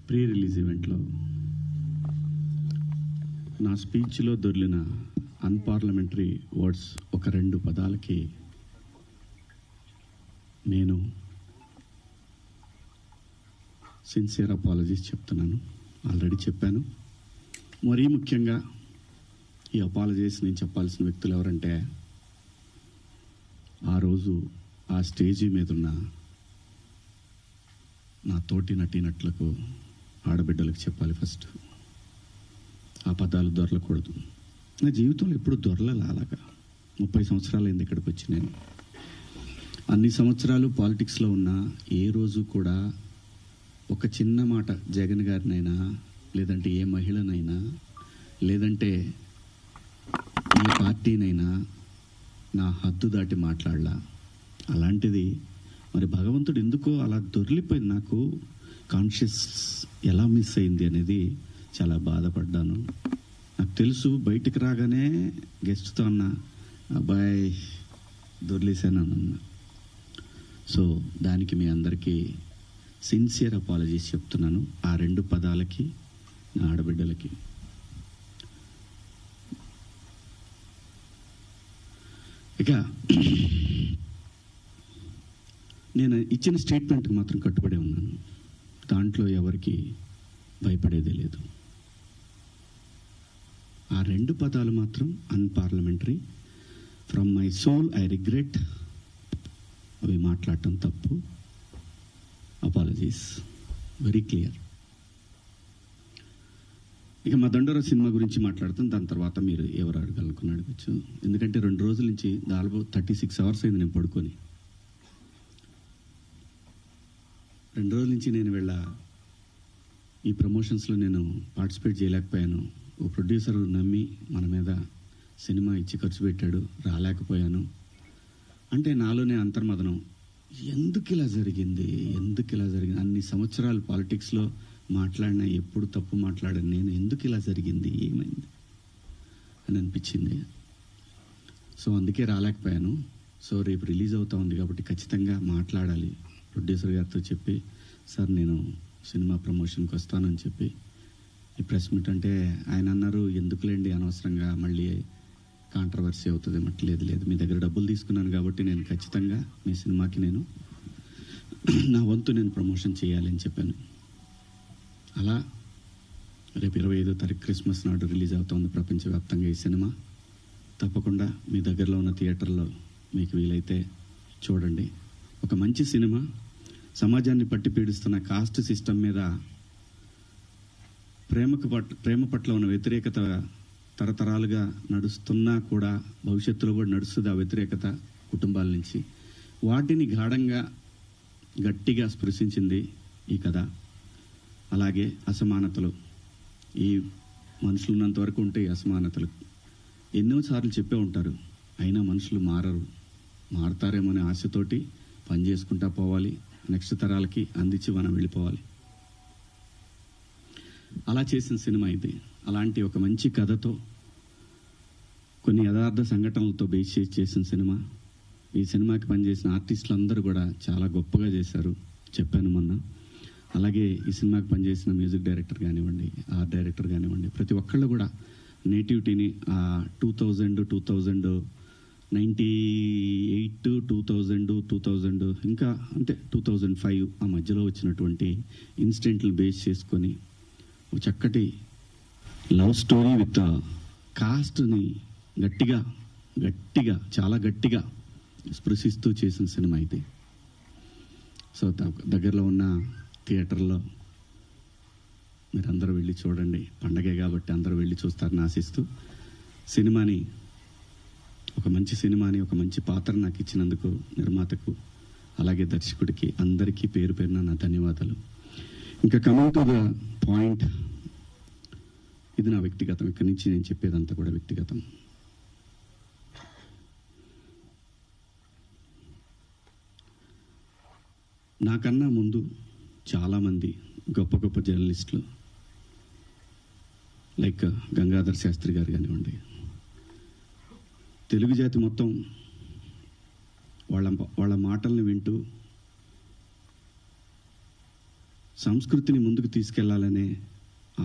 Pre release ఈవెంట్లో నా స్పీచ్లో దొర్లిన unparliamentary words ఒక 2 పదాలకి నేను సిన్సియర్ అపాలజీస్ చెప్తున్నాను. ఆల్రెడీ చెప్పాను. మరీ ముఖ్యంగా ఈ అపాలజీస్ నేను చెప్పాల్సిన వ్యక్తులు ఎవరంటే, ఆ రోజు ఆ స్టేజీ మీద ఉన్న నా తోటి నటీనటులకు, ఆడబిడ్డలకు చెప్పాలి. ఫస్ట్ ఆ పదాలు దొరలకూడదు. నా జీవితంలో ఎప్పుడు దొరలలా. అలాగా 30 సంవత్సరాలు అయింది ఇక్కడికి వచ్చి. నేను అన్ని సంవత్సరాలు పాలిటిక్స్లో ఉన్నా ఏ రోజు కూడా ఒక చిన్న మాట జగన్ గారినైనా, లేదంటే ఏ మహిళనైనా, లేదంటే ఏ పార్టీనైనా నా హద్దు దాటి మాట్లాడలా. అలాంటిది మరి భగవంతుడు ఎందుకో అలా దొర్లిపోయింది. నాకు కాన్షియస్ ఎలా మిస్ అయింది అనేది చాలా బాధపడ్డాను. నాకు తెలుసు, బయటికి రాగానే గెస్ట్తో అన్న అబ్బాయి దొర్లేసానన్న. సో దానికి మీ అందరికీ సిన్సియర్ అపాలజీస్ చెప్తున్నాను, ఆ 2 పదాలకి, నా ఆడబిడ్డలకి. ఇక నేను ఇచ్చిన స్టేట్మెంట్కి మాత్రం కట్టుబడి ఉన్నాను. దాంట్లో ఎవరికి భయపడేదే లేదు. ఆ 2 పదాలు మాత్రం unparliamentary. From my soul I regret. అవి మాట్లాడటం తప్పు. Apologies, very clear. ఇక మా దండోర సినిమా గురించి మాట్లాడుతాం. దాని తర్వాత మీరు ఎవరు అడగచ్చు. ఎందుకంటే 2 రోజుల నుంచి దాదాపు 36 అవర్స్ అయింది నేను పడుకొని. 2 రోజుల నుంచి నేను ఈ ప్రమోషన్స్లో నేను పార్టిసిపేట్ చేయలేకపోయాను. ఓ ప్రొడ్యూసర్ నమ్మి మన మీద సినిమా ఇచ్చి ఖర్చు పెట్టాడు, రాలేకపోయాను. అంటే నాలోనే అంతర్మదనం, ఎందుకు ఇలా జరిగింది. అన్ని సంవత్సరాలు పాలిటిక్స్లో మాట్లాడినా ఎప్పుడు తప్పు మాట్లాడాను నేను. ఎందుకు ఇలా జరిగింది, ఏమైంది అని అనిపించింది. సో అందుకే రాలేకపోయాను. సో రేపు రిలీజ్ అవుతా ఉంది కాబట్టి ఖచ్చితంగా మాట్లాడాలి. ప్రొడ్యూసర్ గారితో చెప్పి, సార్ నేను సినిమా ప్రమోషన్కి వస్తానని చెప్పి ఈ ప్రెస్ మీట్ అంటే ఆయన అన్నారు, ఎందుకులేండి అనవసరంగా మళ్ళీ కాంట్రవర్సీ అవుతుంది. లేదు, మీ దగ్గర డబ్బులు తీసుకున్నాను కాబట్టి నేను ఖచ్చితంగా మీ సినిమాకి నేను నా వంతు నేను ప్రమోషన్ చేయాలి అని చెప్పాను. అలా రేపు 25వ తారీఖు క్రిస్మస్ నాడు రిలీజ్ అవుతుంది ప్రపంచవ్యాప్తంగా ఈ సినిమా. తప్పకుండా మీ దగ్గరలో ఉన్న థియేటర్లో మీకు వీలైతే చూడండి. ఒక మంచి సినిమా, సమాజాన్ని పట్టి పీడిస్తున్న కాస్ట్ సిస్టమ్ మీద ప్రేమ పట్ల ఉన్న వ్యతిరేకత తరతరాలుగా నడుస్తున్నా కూడా భవిష్యత్తులో కూడా నడుస్తుంది. ఆ వ్యతిరేకత కుటుంబాల నుంచి వాటిని గాఢంగా గట్టిగా స్పృశించింది ఈ కథ. అలాగే అసమానతలు, ఈ మనుషులు ఉన్నంత వరకు ఉంటాయి అసమానతలు. ఎన్నోసార్లు చెప్పే ఉంటారు, అయినా మనుషులు మారతారేమో అనే ఆశతోటి పని చేసుకుంటా పోవాలి, నెక్స్ట్ తరాలకి అందించి మనం వెళ్ళిపోవాలి. అలా చేసిన సినిమా ఇది. అలాంటి ఒక మంచి కథతో, కొన్ని యథార్థ సంఘటనలతో బేస్ చేసిన సినిమా. ఈ సినిమాకి పనిచేసిన ఆర్టిస్టులు అందరూ కూడా చాలా గొప్పగా చేశారు, చెప్పాను మొన్న. అలాగే ఈ సినిమాకి పనిచేసిన మ్యూజిక్ డైరెక్టర్ కానివ్వండి, ఆర్ట్ డైరెక్టర్ కానివ్వండి, ప్రతి ఒక్కళ్ళు కూడా నేటివిటీని 1998, 2000 ఇంకా అంటే 2005 ఆ మధ్యలో వచ్చినటువంటి ఇన్సిడెంట్లు బేస్ చేసుకొని ఒక చక్కటి లవ్ స్టోరీ విత్ కాస్ట్ని గట్టిగా చాలా గట్టిగా స్పృశిస్తూ చేసిన సినిమా ఇది. సో దగ్గరలో ఉన్న థియేటర్లో మీరందరూ వెళ్ళి చూడండి. పండగే కాబట్టి అందరూ వెళ్ళి చూస్తారని ఆశిస్తూ, సినిమాని ఒక మంచి సినిమాని, ఒక మంచి పాత్ర నాకు ఇచ్చినందుకు నిర్మాతకు, అలాగే దర్శకుడికి అందరికీ పేరు పేరున నా ధన్యవాదాలు. ఇంకా కమింగ్ టు ద పాయింట్, ఇది నా వ్యక్తిగతం. ఇక్కడి నుంచి నేను చెప్పేదంతా కూడా వ్యక్తిగతం. నాకన్నా ముందు చాలామంది గొప్ప గొప్ప జర్నలిస్టులు, లైక్ గంగాధర్ శాస్త్రి గారు కానివ్వండి, తెలుగు జాతి మొత్తం వాళ్ళ మాటల్ని వింటూ సంస్కృతిని ముందుకు తీసుకెళ్లాలనే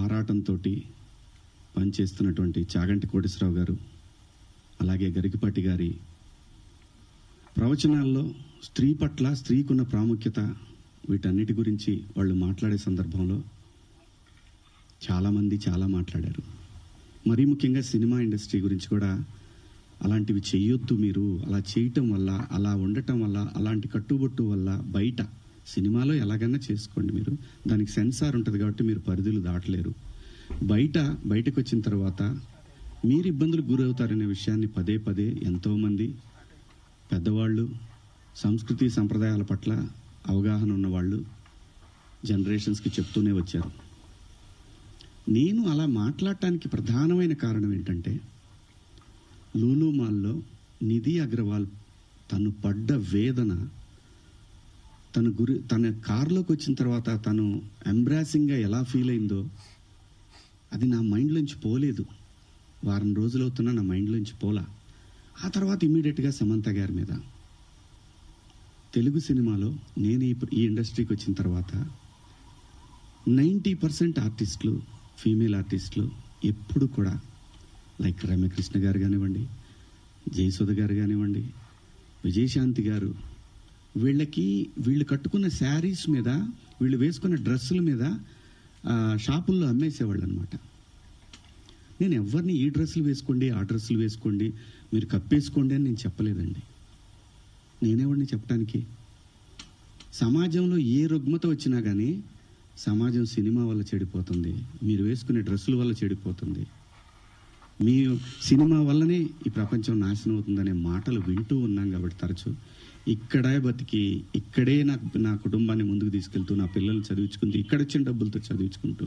ఆరాటంతో పనిచేస్తున్నటువంటి చాగంటి కోటేశ్వరరావు గారు, అలాగే గరికపాటి గారి ప్రవచనాల్లో స్త్రీ పట్ల, స్త్రీకున్న ప్రాముఖ్యత, వీటన్నిటి గురించి వాళ్ళు మాట్లాడే సందర్భంలో చాలామంది చాలా మాట్లాడారు. మరీ ముఖ్యంగా సినిమా ఇండస్ట్రీ గురించి కూడా అలాంటివి చెయ్యొద్దు, మీరు అలా చేయటం వల్ల, అలా ఉండటం వల్ల, అలాంటి కట్టుబొట్టు వల్ల బయట సినిమాలో ఎలాగైనా చేసుకోండి, మీరు దానికి సెన్సార్ ఉంటుంది కాబట్టి మీరు పరిధులు దాటలేరు, బయటకు వచ్చిన తర్వాత మీరు ఇబ్బందులకు గురవుతారనే విషయాన్ని పదే పదే ఎంతోమంది పెద్దవాళ్ళు, సంస్కృతి సంప్రదాయాల పట్ల అవగాహన ఉన్నవాళ్ళు జనరేషన్స్కి చెప్తూనే వచ్చారు. నేను అలా మాట్లాడటానికి ప్రధానమైన కారణం ఏంటంటే, లూలు మాల్లో నిధి అగర్వాల్ తను పడ్డ వేదన, తన కారులోకి వచ్చిన తర్వాత తను ఎంబ్రాసింగ్గా ఎలా ఫీల్ అయిందో అది నా మైండ్లోంచి పోలేదు. వారం రోజులవుతున్నా నా మైండ్లోంచి పోలా. ఆ తర్వాత ఇమ్మీడియట్గా సమంత గారి మీద, తెలుగు సినిమాలో నేను ఈ ఇండస్ట్రీకి వచ్చిన తర్వాత 90% ఆర్టిస్టులు, ఫీమేల్ ఆర్టిస్టులు ఎప్పుడు కూడా లైక్ రమ్యకృష్ణ గారు కానివ్వండి, జయసుధ గారు కానివ్వండి, విజయశాంతి గారు, వీళ్ళు కట్టుకున్న శారీస్ మీద, వీళ్ళు వేసుకున్న డ్రెస్సుల మీద షాపుల్లో అమ్మేసేవాళ్ళు అనమాట. నేను ఎవరిని ఈ డ్రెస్సులు వేసుకోండి, ఆ డ్రెస్సులు వేసుకోండి, మీరు కప్పేసుకోండి అని నేను చెప్పలేదండి. నేనెవరిని చెప్పడానికి? సమాజంలో ఏ రుగ్మత వచ్చినా కానీ సమాజం సినిమా వల్ల చెడిపోతుంది, మీరు వేసుకునే డ్రెస్సుల వల్ల చెడిపోతుంది, మీ సినిమా వల్లనే ఈ ప్రపంచం నాశనం అవుతుందనే మాటలు వింటూ ఉన్నాం. కాబట్టి తరచూ ఇక్కడే బతికి, ఇక్కడే నా కుటుంబాన్ని ముందుకు తీసుకెళ్తూ, నా పిల్లల్ని చదివించుకుంటూ, ఇక్కడొచ్చిన డబ్బులతో చదివించుకుంటూ,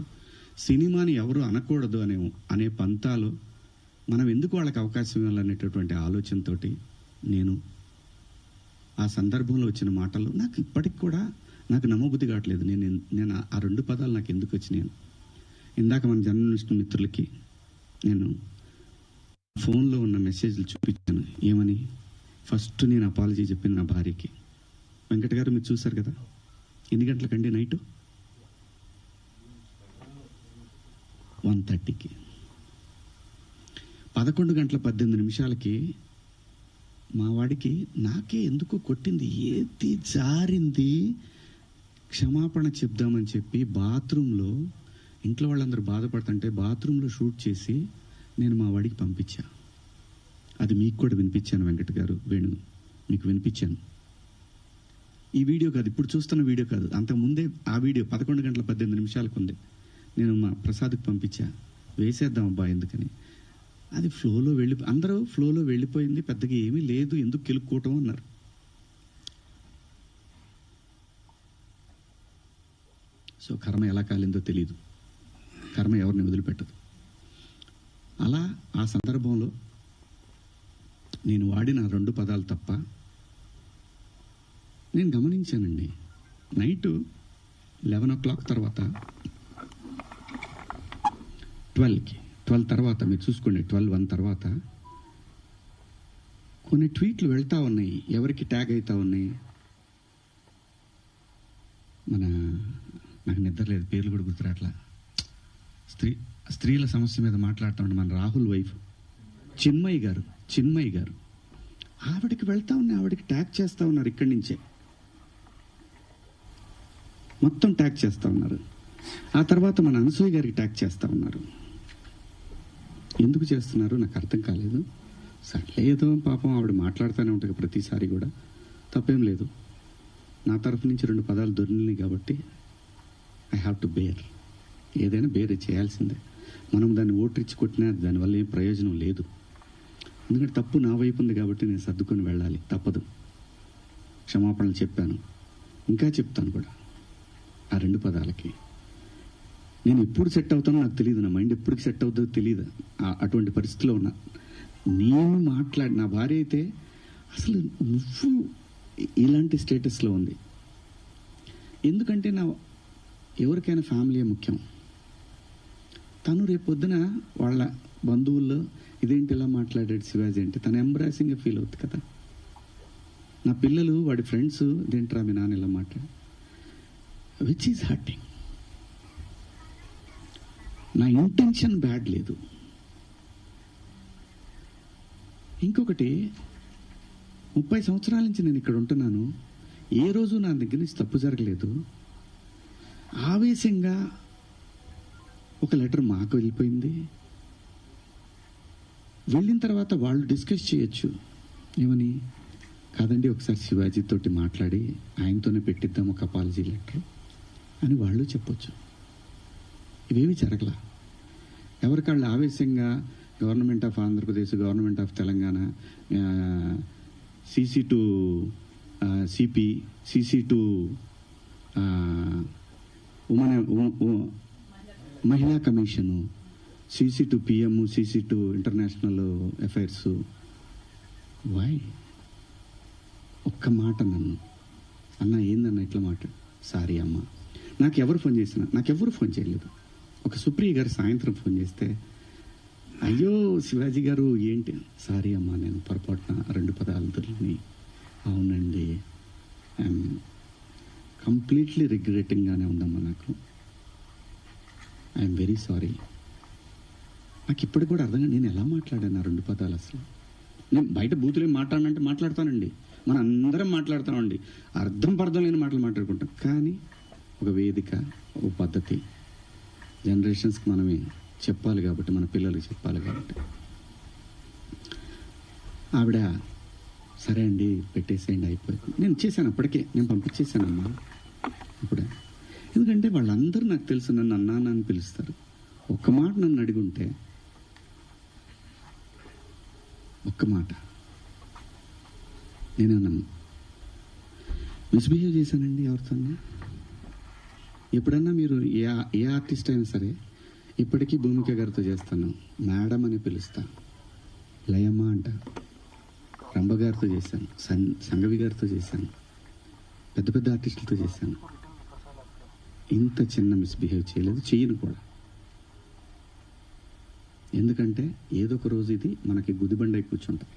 సినిమాని ఎవరు అనకూడదు అనే పంతాలో మనం ఎందుకు వాళ్ళకి అవకాశం ఇవ్వాలనేటటువంటి ఆలోచనతో నేను ఆ సందర్భంలో వచ్చిన మాటలు నాకు ఇప్పటికి కూడా నాకు నమ్మబుద్ధి కావట్లేదు. నేను ఆ 2 పదాలు నాకు ఎందుకు వచ్చినాయి. ఇందాక మన జర్నలిస్ట్ మిత్రులకి నేను ఫోన్లో ఉన్న మెసేజ్లు చూపించాను. ఏమని? ఫస్ట్ నేను అపాలజీ చెప్పింది నా భార్యకి. వెంకట గారు మీరు చూశారు కదా, ఎన్ని గంటలకండి? నైట్ 1:30కి. 11:18 మా వాడికి నాకే ఎందుకో కొట్టింది, ఏది జారింది, క్షమాపణ చెప్దామని చెప్పి బాత్రూంలో, ఇంట్లో వాళ్ళందరూ బాధపడుతుంటే బాత్రూంలో షూట్ చేసి నేను మా వాడికి పంపించా. అది మీకు కూడా వినిపించాను వెంకట గారు, వేణు మీకు వినిపించాను. ఈ వీడియో కాదు, ఇప్పుడు చూస్తున్న వీడియో కాదు, అంతకుముందే ఆ వీడియో 11:18 ఉంది. నేను మా ప్రసాద్కి పంపించా, వేసేద్దాం అబ్బా ఎందుకని. అది అందరూ ఫ్లోలో వెళ్ళిపోయింది, పెద్దగా ఏమీ లేదు, ఎందుకు కెలుక్కోవటం అన్నారు. సో కర్మ ఎలా కాలిందో తెలీదు, కర్మ ఎవరిని వదిలిపెట్టదు. అలా ఆ సందర్భంలో నేను వాడిన 2 పదాలు తప్ప నేను గమనించానండి. నైట్ 11 o'clock తర్వాత 12 తర్వాత మీరు చూసుకోండి, 12:01 తర్వాత కొన్ని ట్వీట్లు వెళ్తా ఉన్నాయి, ఎవరికి ట్యాగ్ అవుతా ఉన్నాయి. నాకు నిద్ర లేదు, పేర్లు కూడా గుర్తురాట్లా. స్త్రీల సమస్య మీద మాట్లాడుతూ ఉండే మన రాహుల్ వైఫ్ చిన్మయి గారు ఆవిడకి వెళ్తా ఉన్నాయి, ఆవిడకి ట్యాగ్ చేస్తూ ఉన్నారు. ఇక్కడి నుంచే మొత్తం ట్యాగ్ చేస్తూ ఉన్నారు. ఆ తర్వాత మన అనసూయ గారికి ట్యాగ్ చేస్తూ ఉన్నారు. ఎందుకు చేస్తున్నారు నాకు అర్థం కాలేదు. సర్లేదో పాపం ఆవిడ మాట్లాడుతూనే ఉంటుంది ప్రతిసారి కూడా, తప్పేం లేదు. నా తరఫు నుంచి 2 పదాలు దొరికినాయి కాబట్టి ఐ హ్యావ్ టు బేర్. ఏదైనా బేర్ చేయాల్సిందే. మనం దాన్ని ఓట్రిచ్చి కొట్టినా దానివల్ల ఏం ప్రయోజనం లేదు. ఎందుకంటే తప్పు నా వైపు ఉంది కాబట్టి నేను సర్దుకొని వెళ్ళాలి, తప్పదు. క్షమాపణలు చెప్పాను, ఇంకా చెప్తాను కూడా. ఆ 2 పదాలకి నేను ఎప్పుడు సెట్ అవుతానో నాకు తెలియదు, నా మైండ్ ఎప్పటికి సెట్ అవుతుందో తెలియదు. అటువంటి పరిస్థితిలో ఉన్నా. నేను నా భార్య అయితే అసలు నువ్వు ఇలాంటి స్టేటస్లో ఉంది. ఎందుకంటే ఎవరికైనా ఫ్యామిలీ ముఖ్యం. తను రేపొద్దున వాళ్ళ బంధువుల్లో ఇదేంటి ఇలా మాట్లాడాడు శివాజీ అంటే తను ఎంబ్రాసింగ్గా ఫీల్ అవుతుంది కదా. నా పిల్లలు వాడి ఫ్రెండ్స్ ఇదేంట్రా మీ నాన్న ఇలా మాట్లాడు, విచ్ ఈజ్ హర్టింగ్. నా ఇంటెన్షన్ బ్యాడ్ లేదు. ఇంకొకటి, 30 సంవత్సరాల నుంచి నేను ఇక్కడ ఉంటున్నాను, ఏ రోజు నా దగ్గర నుంచి తప్పు జరగలేదు. ఆవేశంగా ఒక లెటర్ మాకు వెళ్ళిపోయింది. వెళ్ళిన తర్వాత వాళ్ళు డిస్కస్ చేయొచ్చు, ఏమని, కాదండి ఒకసారి శివాజీ తోటి మాట్లాడి ఆయనతోనే పెట్టిద్దాం ఒక అపాలజీ లెటర్ అని వాళ్ళు చెప్పొచ్చు. ఇవేవి జరగలా. ఎవరికాళ్ళు ఆవేశంగా government of Andhra Pradesh, government of Telangana, CC to CP, CC to మహిళా commission, CC to PM, CC to international affairs. Why? ఒక్క మాట నన్ను, అన్న ఏందన్న ఇట్లా మాట, సారీ అమ్మ. నాకెవరు ఫోన్ చేసినా, నాకెవరు ఫోన్ చేయలేదు. ఒక సుప్రియ గారు సాయంత్రం ఫోన్ చేస్తే, అయ్యో శివాజీ గారు ఏంటి, సారీ అమ్మా నేను పొరపాటున 2 పదాలు దొరికినాయి. అవునండి, ఐఎమ్ కంప్లీట్లీ రిగ్రెటింగ్గానే ఉందమ్మా, నాకు ఐఎమ్ వెరీ సారీ. నాకు ఇప్పటికి కూడా అర్థంగా నేను ఎలా మాట్లాడాను ఆ 2 పదాలు. అసలు నేను బయట బూతులు మాట్లాడానంటే మాట్లాడతానండి, మనం అందరం మాట్లాడతామండి, అర్థం పర్థం లేని మాటలు మాట్లాడుకుంటాం. కానీ ఒక వేదిక, ఒక పద్ధతి, జనరేషన్స్కి మనమే చెప్పాలి కాబట్టి, మన పిల్లలకి చెప్పాలి కాబట్టి, ఆవిడ సరే అండి పెట్టేసేయండి అయిపోయింది. నేను చేశాను, అప్పటికే నేను పంపించేశానమ్మా అప్పుడే. ఎందుకంటే వాళ్ళందరూ నాకు తెలుసు, నన్ను అన్నా అని పిలుస్తారు. ఒక్క మాట నన్ను అడిగుంటే, ఒక్క మాట నేనేమన్నా మిస్బిహేవ్ చేశానండి ఎవరితో? ఎప్పుడన్నా మీరు ఏ ఆర్టిస్ట్ అయినా సరే, ఇప్పటికీ భూమిక గారితో చేస్తాను, మేడం అని పిలుస్తా, లయమ్మ అంట, రంభ గారితో చేశాను, సంగవి గారితో చేశాను, పెద్ద పెద్ద ఆర్టిస్టులతో చేశాను. ఇంత చిన్న మిస్బిహేవ్ చేయలేదు, చేయను కూడా. ఎందుకంటే ఏదో ఒక రోజు ఇది మనకి గుదిబండై కూర్చుంటుంది.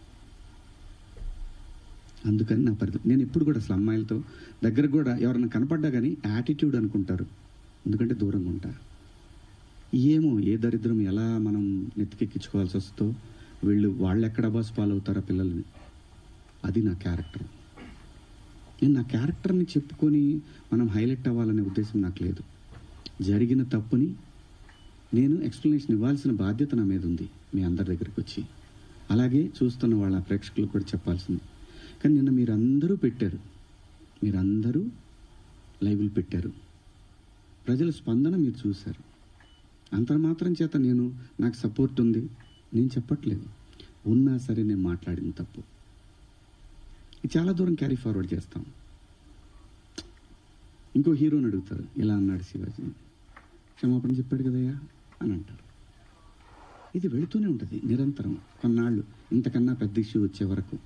అందుకని నా పరిస్థితి, నేను ఇప్పుడు కూడా అసలు అమ్మాయిలతో దగ్గర కూడా ఎవరైనా కనపడ్డా కానీ యాటిట్యూడ్ అనుకుంటారు, ఎందుకంటే దూరంగా ఉంటా. ఏమో ఏ దరిద్రం ఎలా మనం నెత్తికెక్కించుకోవాల్సి వస్తుందో, వాళ్ళు ఎక్కడ బాస్ ఫాలో అవుతారా పిల్లల్ని, అది నా క్యారెక్టర్. నేను నా క్యారెక్టర్ని చెప్పుకొని మనం హైలైట్ అవ్వాలనే ఉద్దేశం నాకు లేదు. జరిగిన తప్పుని నేను ఎక్స్ప్లెనేషన్ ఇవ్వాల్సిన బాధ్యత నా మీద ఉంది మీ అందరి దగ్గరికి వచ్చి, అలాగే చూస్తున్న వాళ్ళ ప్రేక్షకులకు కూడా చెప్పాల్సింది. కానీ నిన్న మీరందరూ పెట్టారు, మీరందరూ లైవ్లు పెట్టారు, ప్రజల స్పందన మీరు చూశారు. అంత మాత్రం చేత నాకు సపోర్ట్ ఉంది నేను చెప్పట్లేదు. ఉన్నా సరే నేను మాట్లాడిన తప్పు చాలా దూరం క్యారీ ఫార్వర్డ్ చేస్తాం. ఇంకో హీరోని అడుగుతారు, ఇలా అన్నాడు శివాజీ, క్షమాపణ చెప్పాడు కదయ్యా అని అంటారు. ఇది వెళుతూనే ఉంటుంది నిరంతరం, కొన్నాళ్ళు ఇంతకన్నా పెద్ద ఇష్యూ వచ్చే వరకు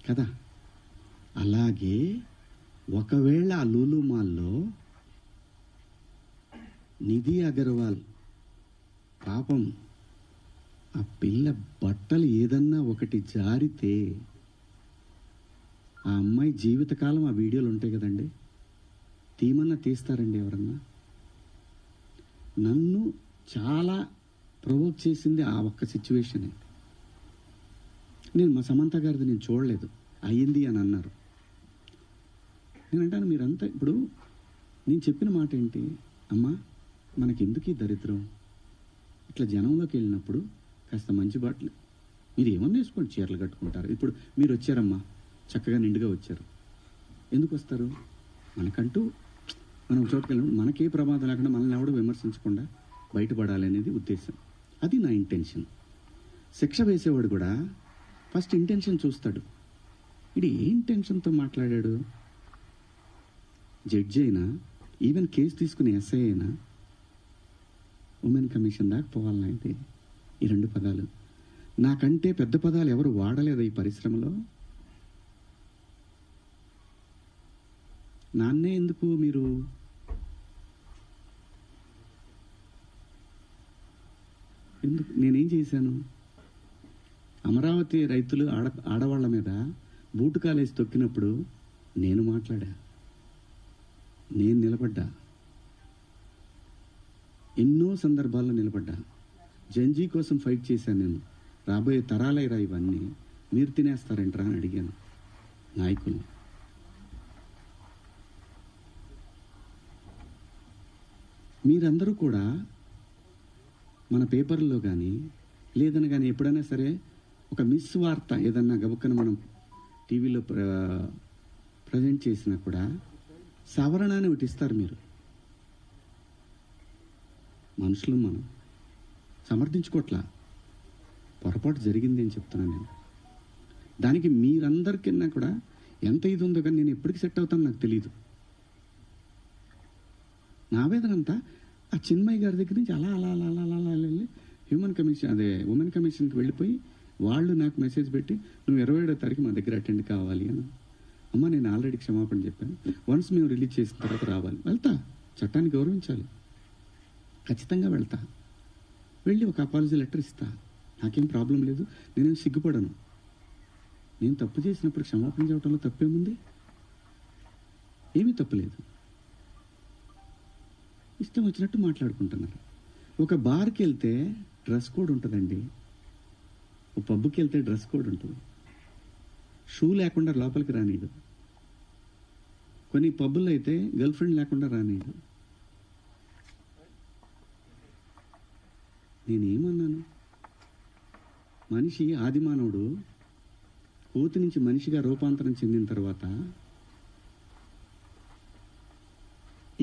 కదా. అలాగే ఒకవేళ ఆ లూలు మాల్లో నిధి అగర్వాల్ పాపం ఆ పిల్ల బట్టలు ఏదన్నా ఒకటి జారితే ఆ అమ్మాయి జీవితకాలం ఆ వీడియోలు ఉంటాయి కదండి, తీమన్నా తీస్తారండి ఎవరన్నా? నన్ను చాలా ప్రొవోక్ చేసింది ఆ ఒక్క సిచ్యువేషనే. నేను మా సమంత గారిది నేను చూడలేదు, అయ్యింది అని అన్నారు. నేను అంటాను, మీరంతా ఇప్పుడు నేను చెప్పిన మాట ఏంటి, అమ్మా మనకెందుకు ఈ దరిద్రం, ఇట్లా జనంలోకి వెళ్ళినప్పుడు కాస్త మంచి బట్టలు మీరు ఏమన్నా వేసుకోండి, చీరలు కట్టుకుంటారు. ఇప్పుడు మీరు వచ్చారమ్మా, చక్కగా నిండుగా వచ్చారు, ఎందుకు వస్తారు? మనకంటూ మనం చోటుకి వెళ్ళినప్పుడు మనకే ప్రమాదం లేకుండా మనల్ని ఎవడో విమర్శించకుండా బయటపడాలి అనేది ఉద్దేశం. అది నా ఇంటెన్షన్. శిక్ష వేసేవాడు కూడా ఫస్ట్ ఇంటెన్షన్ చూస్తాడు, ఇది ఏ ఇంటెన్షన్తో మాట్లాడాడు. జడ్జి అయినా, ఈవెన్ కేసు తీసుకునే ఎస్ఐ అయినా ఉమెన్ కమిషన్ దాకా పోవాలనైతే ఈ 2 పదాలు, నాకంటే పెద్ద పదాలు ఎవరు వాడలేదు ఈ పరిశ్రమలో. నాన్నే ఎందుకు మీరు ఎందుకు నేనేం చేశాను? అమరావతి రైతులు ఆడవాళ్ల మీద బూటు కాలేసి తొక్కినప్పుడు నేను మాట్లాడా, నేను నిలబడ్డా. ఎన్నో సందర్భాల్లో నిలబడ్డా. జంజీ కోసం ఫైట్ చేశాను నేను. రాబోయే తరాలైరా ఇవన్నీ, మీరు తినేస్తారంటరా అని అడిగాను నాయకుల్ని. మీరందరూ కూడా మన పేపర్లో కానీ లేదని కానీ ఎప్పుడైనా సరే ఒక మిస్ వార్త ఏదన్నా గబుక్కన మనం టీవీలో ప్రజెంట్ చేసినా కూడా సవరణ అని ఒకటి ఇస్తారు. మీరు మనుషులు మనం సమర్థించుకోవట్లా, పొరపాటు జరిగింది అని చెప్తున్నాను నేను. దానికి మీరందరికన్నా కూడా ఎంత ఇది ఉందో కానీ నేను ఎప్పటికి సెట్ అవుతాను నాకు తెలియదు. నా వేదన అంతా ఆ చిన్మయ్య గారి దగ్గర నుంచి అలా అలా అలా అలా అలా అలా వెళ్ళి హ్యూమన్ కమిషన్ ఉమెన్ కమిషన్కి వెళ్ళిపోయి వాళ్ళు నాకు మెసేజ్ పెట్టి నువ్వు 27వ తారీఖు మా దగ్గర అటెండ్ కావాలి అని. అమ్మ నేను ఆల్రెడీ క్షమాపణ చెప్పాను, వన్స్ మేము రిలీజ్ చేసిన తర్వాత రావాలి. వెళ్తా, చట్టాన్ని గౌరవించాలి, ఖచ్చితంగా వెళ్తా. వెళ్ళి ఒక అపాలజీ లెటర్ ఇస్తా, నాకేం ప్రాబ్లం లేదు, నేనేం సిగ్గుపడను. నేను తప్పు చేసినప్పుడు క్షమాపణ చెప్పడంలో తప్పేముంది? ఏమీ తప్పులేదు. ఇష్టం వచ్చినట్టు మాట్లాడుకుంటున్నారు. ఒక బార్కి వెళ్తే డ్రెస్ కోడ్ ఉంటుందండి, ఒక పబ్కి వెళ్తే డ్రెస్ కోడ్ ఉంటుంది. షూ లేకుండా లోపలికి రానీడు. కొన్ని పబ్బుల్లో అయితే గర్ల్ ఫ్రెండ్ లేకుండా రానీడు. నేనేమన్నాను? మనిషి ఆదిమానవుడు కోతి నుంచి మనిషిగా రూపాంతరం చెందిన తర్వాత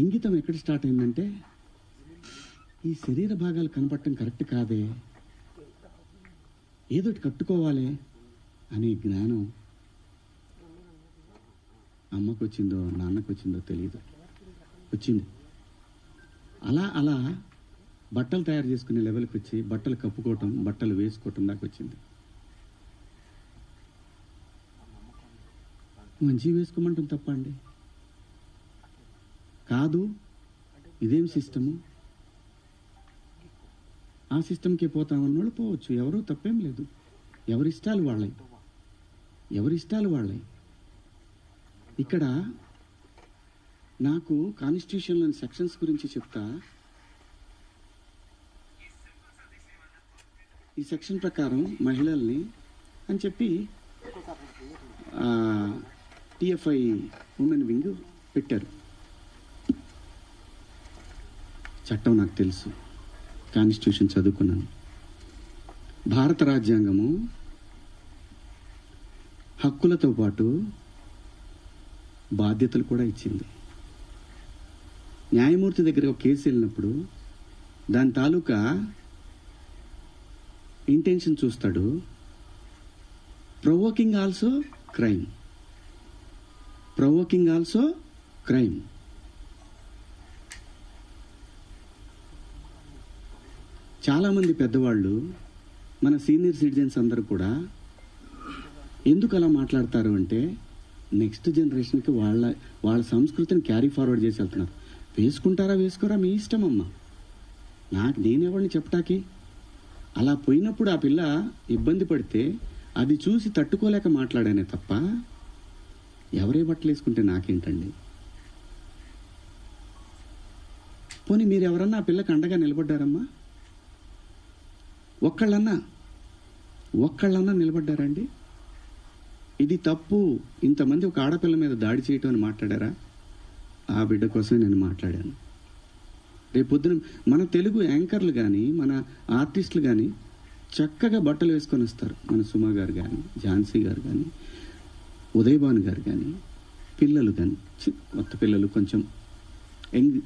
ఇంగితం ఎక్కడ స్టార్ట్ అయిందంటే ఈ శరీర భాగాలు కనపడటం కరెక్ట్ కాదే, ఏదోటి కట్టుకోవాలి అనే జ్ఞానం అమ్మకు వచ్చిందో నాన్నకు వచ్చిందో తెలియదు, వచ్చింది. అలా అలా బట్టలు తయారు చేసుకునే లెవెల్కి వచ్చి బట్టలు కప్పుకోవటం, బట్టలు వేసుకోవటం దాకా వచ్చింది. మంచి వేసుకోమంటాం తప్ప అండి? కాదు, ఇదేం సిస్టము? ఆ సిస్టమ్కి పోతామన్న వాళ్ళు పోవచ్చు, ఎవరో తప్పేం లేదు. ఎవరిష్టాలు వాళ్ళవి, ఎవరిష్టాలు వాళ్ళవి. ఇక్కడ నాకు కాన్స్టిట్యూషన్లోని సెక్షన్స్ గురించి చెప్తా. ఈ సెక్షన్ ప్రకారం మహిళల్ని అని చెప్పి టిఎఫ్ఐ ఉమెన్ వింగ్ పెట్టారు. చట్టం నాకు తెలుసు, కాన్స్టిట్యూషన్ చదువుకున్నాను. భారత రాజ్యాంగము హక్కులతో పాటు బాధ్యతలు కూడా ఇచ్చింది. న్యాయమూర్తి దగ్గర ఒక కేసు వెళ్ళినప్పుడు దాని తాలూకా ఇంటెన్షన్ చూస్తాడు. Provoking also crime, provoking also crime. చాలామంది పెద్దవాళ్ళు, మన సీనియర్ సిటిజన్స్ అందరూ కూడా ఎందుకు అలా మాట్లాడతారు అంటే నెక్స్ట్ జనరేషన్కి వాళ్ళ సంస్కృతిని క్యారీ ఫార్వర్డ్ చేసి వెళ్తున్నారు. వేసుకుంటారా వేసుకోరా మీ ఇష్టం అమ్మా, నేనెవరిని చెప్పటాకి? అలా పోయినప్పుడు ఆ పిల్ల ఇబ్బంది పడితే అది చూసి తట్టుకోలేక మాట్లాడానే తప్ప ఎవరే బట్టలు వేసుకుంటే నాకేంటండి? పోనీ మీరు ఎవరన్నా ఆ పిల్లకి అండగా నిలబడ్డారమ్మా? ఒక్కళ్ళన్నా నిలబడ్డారండి? ఇది తప్పు, ఇంతమంది ఒక ఆడపిల్ల మీద దాడి చేయటం అని మాట్లాడారా? ఆ బిడ్డ కోసమే నేను మాట్లాడాను. రేపొద్దున మన తెలుగు యాంకర్లు కానీ మన ఆర్టిస్టులు కానీ చక్కగా బట్టలు వేసుకొని వస్తారు. మన సుమ గారు కానీ, ఝాన్సీ గారు కానీ, ఉదయభాను గారు కానీ, పిల్లలు కానీ, కొత్త పిల్లలు కొంచెం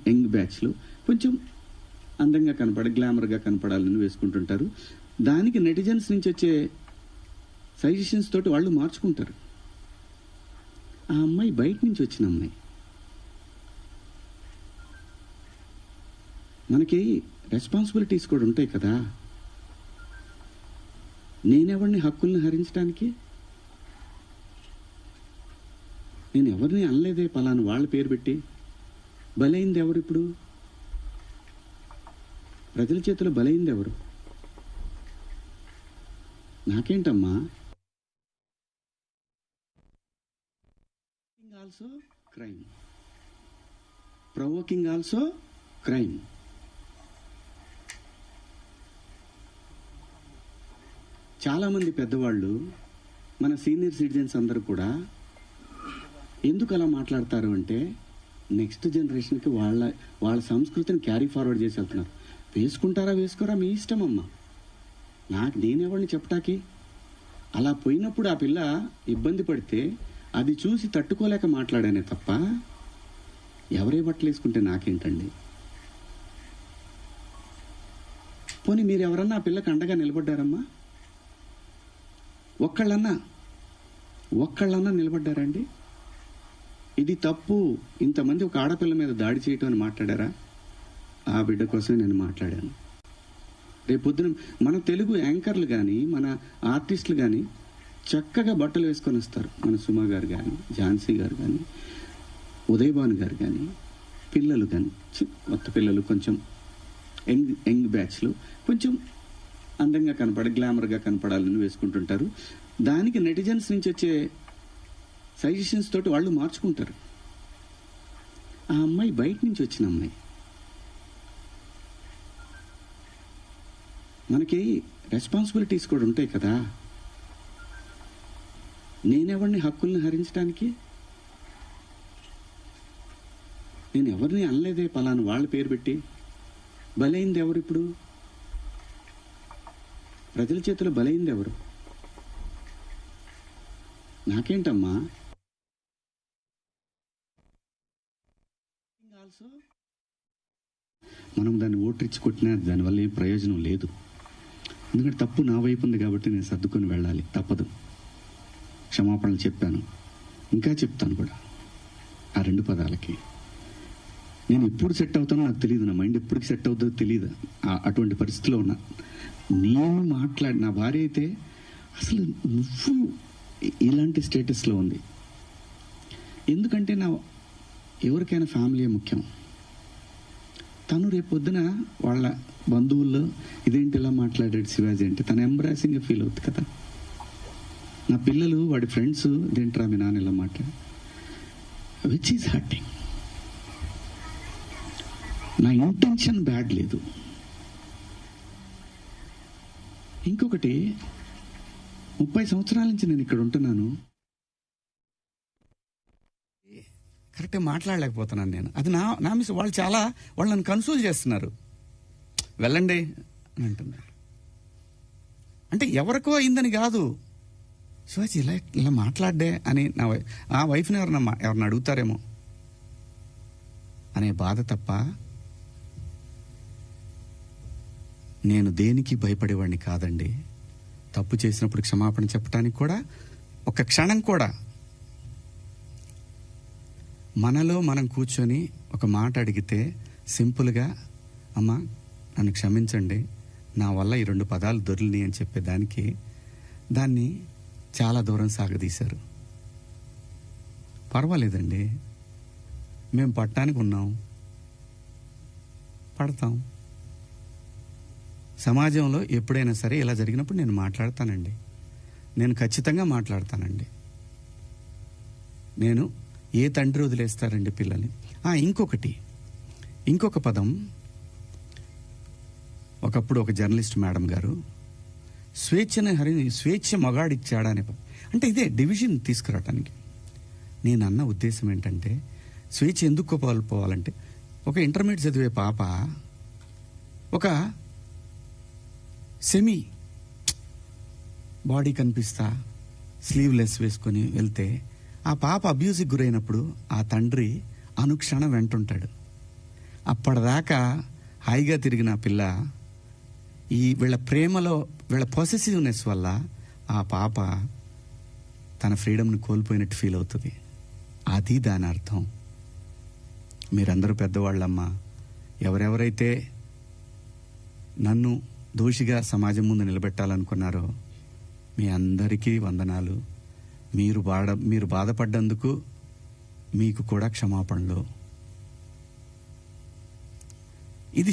యంగ్ బ్యాచ్లు కొంచెం అందంగా గ్లామర్గా కనపడాలని వేసుకుంటుంటారు. దానికి నెటిజన్స్ నుంచి వచ్చే సజెషన్స్ తోటి వాళ్ళు మార్చుకుంటారు. ఆ అమ్మాయి బయట నుంచి వచ్చిన అమ్మాయి. మనకి రెస్పాన్సిబిలిటీస్ కూడా ఉంటాయి కదా. నేనెవరిని హక్కుల్ని హరించడానికి? నేను ఎవరిని అనలేదే పలానా వాళ్ళ పేరు పెట్టి. బలైంది ఎవరు? ఇప్పుడు ప్రజల చేతిలో బలైంది ఎవరు? నాకేంటమ్మా? Also crime, provoking also crime. చాలామంది పెద్దవాళ్ళు, మన సీనియర్ సిటిజన్స్ అందరూ కూడా ఎందుకు అలా మాట్లాడతారు అంటే, నెక్స్ట్ జనరేషన్కి వాళ్ళ సంస్కృతిని క్యారీ ఫార్వర్డ్ చేసి వెళ్తున్నారు. వేసుకుంటారా వేసుకోరా మీ ఇష్టం అమ్మా, నేనెవరిని చెప్పటానికి. అలా పోయినప్పుడు ఆ పిల్ల ఇబ్బంది పడితే అది చూసి తట్టుకోలేక మాట్లాడానే తప్ప, ఎవరే బట్టలు వేసుకుంటే నాకేంటండి. పోనీ మీరు ఎవరన్నా ఆ పిల్లకి అండగా నిలబడ్డారమ్మా? ఒక్కళ్ళన్నా నిలబడ్డారండి? ఇది తప్పు, ఇంతమంది ఒక ఆడపిల్ల మీద దాడి చేయటం అని మాట్లాడారా? ఆ బిడ్డ కోసమే నేను మాట్లాడాను. రేపొద్దున మన తెలుగు యాంకర్లు కానీ, మన ఆర్టిస్టులు కానీ చక్కగా బట్టలు వేసుకొని వస్తారు. మన సుమా గారు కానీ, ఝాన్సీ గారు కానీ, ఉదయభాను గారు కానీ, పిల్లలు కానీ, కొత్త పిల్లలు కొంచెం యంగ్ బ్యాచ్లు కొంచెం అందంగా గ్లామర్గా కనపడాలని వేసుకుంటుంటారు. దానికి నెటిజన్స్ నుంచి వచ్చే సజెషన్స్ తోటి వాళ్ళు మార్చుకుంటారు. ఆ అమ్మాయి బయట నుంచి వచ్చిన అమ్మాయి. మనకి రెస్పాన్సిబిలిటీస్ కూడా ఉంటాయి కదా. నేనెవరిని హక్కుల్ని హరించడానికి? నేను ఎవరిని అనలేదే పలానా వాళ్ళ పేరు పెట్టి. బలైంది ఎవరు? ఇప్పుడు ప్రజల చేతిలో బలైంది ఎవరు? నాకేంటమ్మా? మనం దాన్ని ఓట్రిచ్చి కొట్టినా దానివల్ల ఏం ప్రయోజనం లేదు. ఎందుకంటే తప్పు నా వైపు ఉంది కాబట్టి నేను సర్దుకొని వెళ్ళాలి, తప్పదు. క్షమాపణలు చెప్పాను, ఇంకా చెప్తాను కూడా. ఆ 2 పదాలకి నేను ఎప్పుడు సెట్ అవుతానో నాకు తెలియదు. నా మైండ్ ఎప్పటికి సెట్ అవుతుందో తెలియదు. అటువంటి పరిస్థితిలో ఉన్నా. నేను నా భార్య అయితే అసలు నువ్వు ఇలాంటి స్టేటస్లో ఉంది. ఎందుకంటే ఎవరికైనా ఫ్యామిలీ ముఖ్యం. తను రేపొద్దున వాళ్ళ బంధువుల్లో ఇదేంటి ఇలా మాట్లాడాడు శివాజీ అంటే తను ఎంబ్రాసింగ్గా ఫీల్ అవుతుంది కదా. నా పిల్లలు వాడి ఫ్రెండ్స్ ఇదేంట్రా మీ నాన్న ఇలా మాట్లాడు, విచ్ ఈజ్ హర్టింగ్. నా ఇంటెన్షన్ బ్యాడ్ లేదు. ఇంకొకటి, 30 సంవత్సరాల నుంచి నేను ఇక్కడ ఉంటున్నాను, కరెక్ట్గా మాట్లాడలేకపోతున్నాను నేను. అది నా మిస్. వాళ్ళు నన్ను కన్సోల్ చేస్తున్నారు. వెళ్ళండి అని అంటున్నారు. అంటే ఎవరికో అయిందని కాదు, శివాజీ ఇలా మాట్లాడ్డే అని ఆ వైఫ్ని ఎవరిని అడుగుతారేమో అనే బాధ తప్ప నేను దేనికి భయపడేవాడిని కాదండి. తప్పు చేసినప్పుడు క్షమాపణ చెప్పడానికి కూడా ఒక క్షణం కూడా మనలో మనం కూర్చొని ఒక మాట అడిగితే సింపుల్గా, అమ్మా నన్ను క్షమించండి, నా వల్ల ఈ 2 పదాలు దొరికినాయి అని చెప్పేదానికి దాన్ని చాలా దూరం సాగదీశారు. పర్వాలేదండి, మేము పట్టడానికి ఉన్నాం, పడతాం. సమాజంలో ఎప్పుడైనా సరే ఇలా జరిగినప్పుడు నేను మాట్లాడతానండి. నేను ఖచ్చితంగా మాట్లాడతానండి. నేను ఏ తండ్రి వదిలేస్తారండి పిల్లల్ని? ఇంకొక పదం, ఒకప్పుడు ఒక జర్నలిస్ట్ మేడం గారు స్వేచ్ఛ మగాడిచ్చాడా అనే అంటే ఇదే డివిజన్ తీసుకురావటానికి. నేను అన్న ఉద్దేశం ఏంటంటే, స్వేచ్ఛ ఎందుకు కోల్పోవాలంటే, ఒక ఇంటర్మీడియట్ చదివే పాప ఒక సెమీ బాడీ కనిపిస్తా స్లీవ్లెస్ వేసుకొని వెళ్తే ఆ పాప అబ్యూజ్కి గురైనప్పుడు ఆ తండ్రి అనుక్షణం వెంటుంటాడు. అప్పటిదాకా హాయిగా తిరిగిన పిల్ల వీళ్ళ ప్రేమలో, వీళ్ళ పొసెసివ్నెస్ వల్ల ఆ పాప తన ఫ్రీడమ్ని కోల్పోయినట్టు ఫీల్ అవుతుంది. అది దాని అర్థం. మీరందరూ పెద్దవాళ్ళమ్మా. ఎవరెవరైతే నన్ను దోషిగా సమాజం ముందు నిలబెట్టాలనుకున్నారో మీ అందరికీ వందనాలు. మీరు బాధపడ్డందుకు మీకు కూడా క్షమాపణలు. ఇది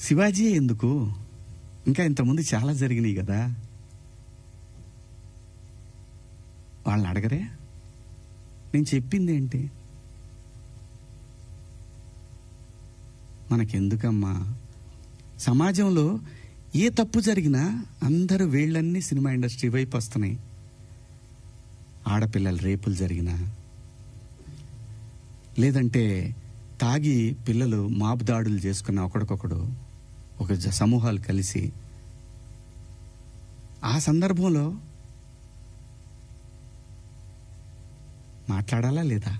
శివాజీ ఎందుకు, ఇంకా ఇంతకుముందు చాలా జరిగినాయి కదా. వాళ్ళని అడగరే? నేను చెప్పింది ఏంటి? మనకెందుకమ్మా? సమాజంలో ఏ తప్పు జరిగినా అందరూ వీళ్ళన్నీ సినిమా ఇండస్ట్రీ వైపు వస్తున్నాయి. ఆడపిల్లల రేపులు జరిగినా, లేదంటే తాగి పిల్లలు మాబ్ దాడులు చేసుకున్న ఒకడికొకడు ఒక సమూహాలు కలిసి, ఆ సందర్భంలో మాట్లాడాలా లేదా?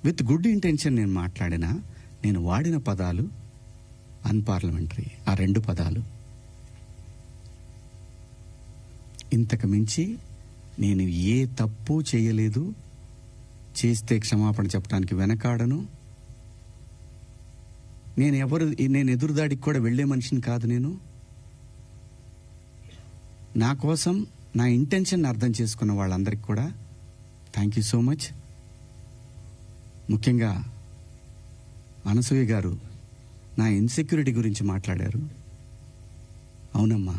విత్ గుడ్ ఇంటెన్షన్ నేను మాట్లాడినా, నేను వాడిన పదాలు అన్పార్లమెంటరీ. ఆ 2 పదాలు. ఇంతకు మించి నేను ఏ తప్పు చేయలేదు. చేస్తే క్షమాపణ చెప్పడానికి వెనకాడను. నేను ఎదురుదాడికి కూడా వెళ్లే మనిషిని కాదు. నేను నా కోసం నా ఇంటెన్షన్ అర్థం చేసుకున్న వాళ్ళందరికీ కూడా థ్యాంక్ యూ సో మచ్. ముఖ్యంగా అనసూయ గారు నా ఇన్సెక్యూరిటీ గురించి మాట్లాడారు. అవునమ్మా,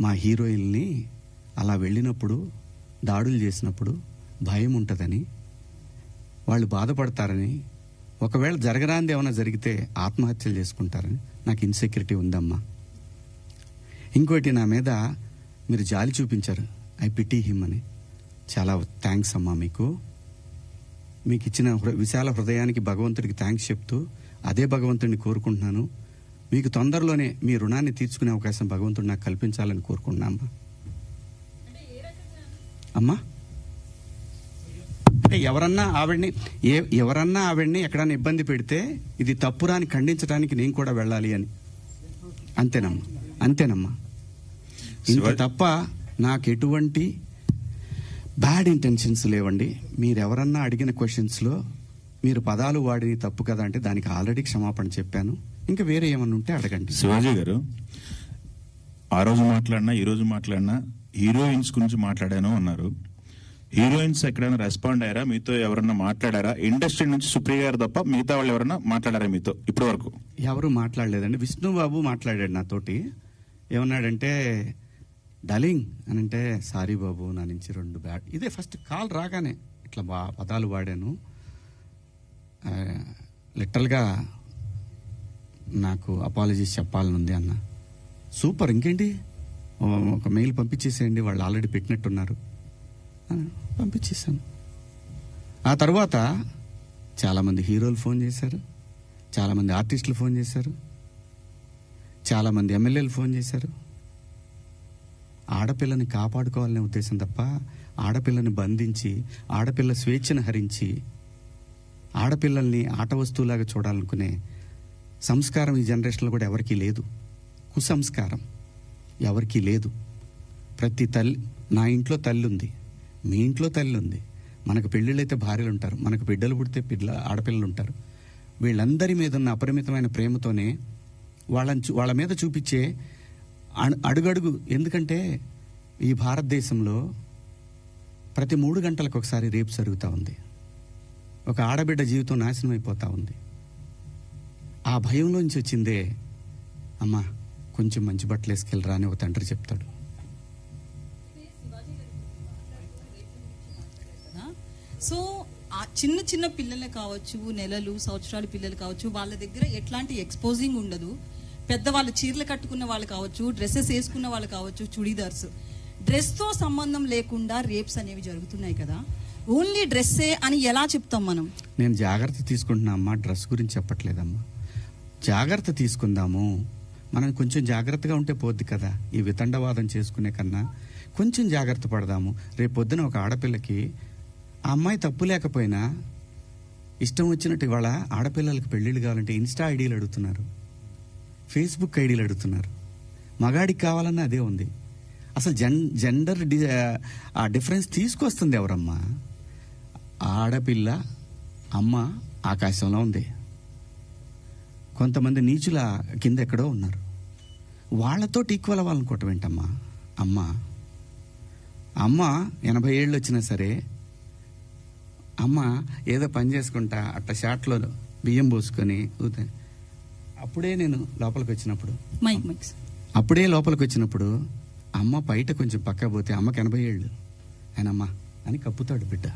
మా హీరోయిన్ని అలా వెళ్ళినప్పుడు, దాడులు చేసినప్పుడు భయం ఉంటుందని, వాళ్ళు బాధపడతారని, ఒకవేళ జరగరాంది ఏమైనా జరిగితే ఆత్మహత్యలు చేసుకుంటారని నాకు ఇన్సెక్యూరిటీ ఉందమ్మా. ఇంకోటి, నా మీద మీరు జాలి చూపించారు, ఐ పిటీ హిమ్ అని. చాలా థ్యాంక్స్ అమ్మా. మీకు ఇచ్చిన విశాల హృదయానికి భగవంతుడికి థ్యాంక్స్ చెప్తూ, అదే భగవంతుడిని కోరుకుంటున్నాను. మీకు తొందరలోనే మీ రుణాన్ని తీర్చుకునే అవకాశం భగవంతుడు నాకు కల్పించాలని కోరుకుంటున్నామ్మా. అమ్మా, అంటే ఎవరన్నా ఆవిడ్ని ఎక్కడన్నా ఇబ్బంది పెడితే ఇది తప్పురాని ఖండించడానికి నేను కూడా వెళ్ళాలి అని. అంతేనమ్మా. ఇంత తప్ప నాకు ఎటువంటి బ్యాడ్ ఇంటెన్షన్స్ లేవండి. మీరెవరన్నా అడిగిన క్వశ్చన్స్లో మీరు పదాలు వాడి తప్పు కదా అంటే దానికి ఆల్రెడీ క్షమాపణ చెప్పాను. ఇంకా వేరే ఏమన్నా ఉంటే అడగండి. శివాజీ గారు, ఆ రోజు మాట్లాడినా ఈ రోజు మాట్లాడినా హీరోయిన్స్ గురించి మాట్లాడాను అన్నారు. హీరోయిన్స్ ఎక్కడైనా రెస్పాండ్ అయ్యారా? మీతో ఎవరన్నా మాట్లాడారా? ఇండస్ట్రీ నుంచి సుప్రియ గారు తప్ప మిగతా వాళ్ళు ఎవరన్నా మాట్లాడారా మీతో ఇప్పటి వరకు? ఎవరు మాట్లాడలేదండి. విష్ణుబాబు మాట్లాడాడు నాతోటి. ఏమన్నాడంటే, డార్లింగ్ అని అంటే, సారీ బాబు, నా నుంచి 2 బ్యాడ్. ఇదే ఫస్ట్ కాల్ రాగానే ఇట్లా పదాలు వాడాను. లిటరల్గా నాకు అపాలజీస్ చెప్పాలనుంది అన్న. సూపర్, ఇంకేంటి, ఒక మెయిల్ పంపించేసేయండి, వాళ్ళు ఆల్రెడీ పెట్టినట్టున్నారు. పంపించేశాను. ఆ తర్వాత చాలామంది హీరోలు ఫోన్ చేశారు, చాలామంది ఆర్టిస్టులు ఫోన్ చేశారు, చాలామంది ఎమ్మెల్యేలు ఫోన్ చేశారు. ఆడపిల్లని కాపాడుకోవాలనే ఉద్దేశం తప్ప, ఆడపిల్లని బంధించి, ఆడపిల్ల స్వేచ్ఛను హరించి, ఆడపిల్లల్ని ఆట వస్తువులాగా చూడాలనుకునే సంస్కారం ఈ జనరేషన్లో కూడా ఎవరికీ లేదు. కుసంస్కారం ఎవరికీ లేదు. ప్రతి తల్లి, నా ఇంట్లో తల్లి ఉంది, మీ ఇంట్లో తల్లి ఉంది, మనకు పెళ్ళిళ్ళు అయితే భార్యలు ఉంటారు, మనకు బిడ్డలు పుడితే ఆడపిల్లలు ఉంటారు. వీళ్ళందరి మీద ఉన్న అపరిమితమైన ప్రేమతోనే వాళ్ళ మీద చూపించే అడుగడుగు. ఎందుకంటే ఈ భారతదేశంలో ప్రతి 3 గంటలకు ఒకసారి రేపు జరుగుతూ ఉంది. ఒక ఆడబిడ్డ జీవితం నాశనం అయిపోతూ ఉంది. ఆ భయంలోంచి వచ్చిందే, అమ్మా కొంచెం మంచి బట్టలు వేసుకెళ్ళరా అని ఒక తండ్రి చెప్తాడు. సో ఆ చిన్న చిన్న పిల్లలు కావచ్చు, నెలలు సంవత్సరాల పిల్లలు కావచ్చు, వాళ్ళ దగ్గర ఎట్లాంటి ఎక్స్పోజింగ్ ఉండదు. పెద్దవాళ్ళు చీరలు కట్టుకున్న వాళ్ళు కావచ్చు, డ్రెస్సెస్ వేసుకున్న వాళ్ళు కావచ్చు, చుడీదార్స్, డ్రెస్తో సంబంధం లేకుండా రేప్స్ అనేవి జరుగుతున్నాయి కదా. ఓన్లీ డ్రెస్సే అని ఎలా చెప్తాం మనం? నేను జాగ్రత్త తీసుకుంటున్నా అమ్మా, డ్రెస్ గురించి చెప్పట్లేదమ్మా. జాగ్రత్త తీసుకుందాము, మనం కొంచెం జాగ్రత్తగా ఉంటే పోద్ది కదా. ఈ వితండవాదం చేసుకునే కన్నా కొంచెం జాగ్రత్త పడదాము. రేపొద్దున ఒక ఆడపిల్లకి ఆ అమ్మాయి తప్పు లేకపోయినా ఇష్టం వచ్చినట్టు ఇవాళ ఆడపిల్లలకి పెళ్ళిళ్ళు కావాలంటే ఇన్స్టా ఐడీలు అడుగుతున్నారు, ఫేస్బుక్ ఐడీలు అడుగుతున్నారు. మగాడికి కావాలన్నా అదే ఉంది. అసలు జెండర్ ఆ డిఫరెన్స్ తీసుకొస్తుంది ఎవరమ్మా? ఆడపిల్ల అమ్మ ఆకాశంలో ఉంది, కొంతమంది నీచుల కింద ఎక్కడో ఉన్నారు. వాళ్ళతో ఈక్వల్ అవ్వాలనుకోవటం ఏంటమ్మా? అమ్మ 80 ఏళ్ళు వచ్చినా సరే అమ్మ ఏదో పని చేసుకుంటా అట్లా షాట్లో బియ్యం పోసుకొని అప్పుడే నేను లోపలికి వచ్చినప్పుడు అమ్మ బయట కొంచెం పక్క పోతే అమ్మకి 80 ఏళ్ళు, ఆయన అమ్మ అని కప్పుతాడు బిడ్డ.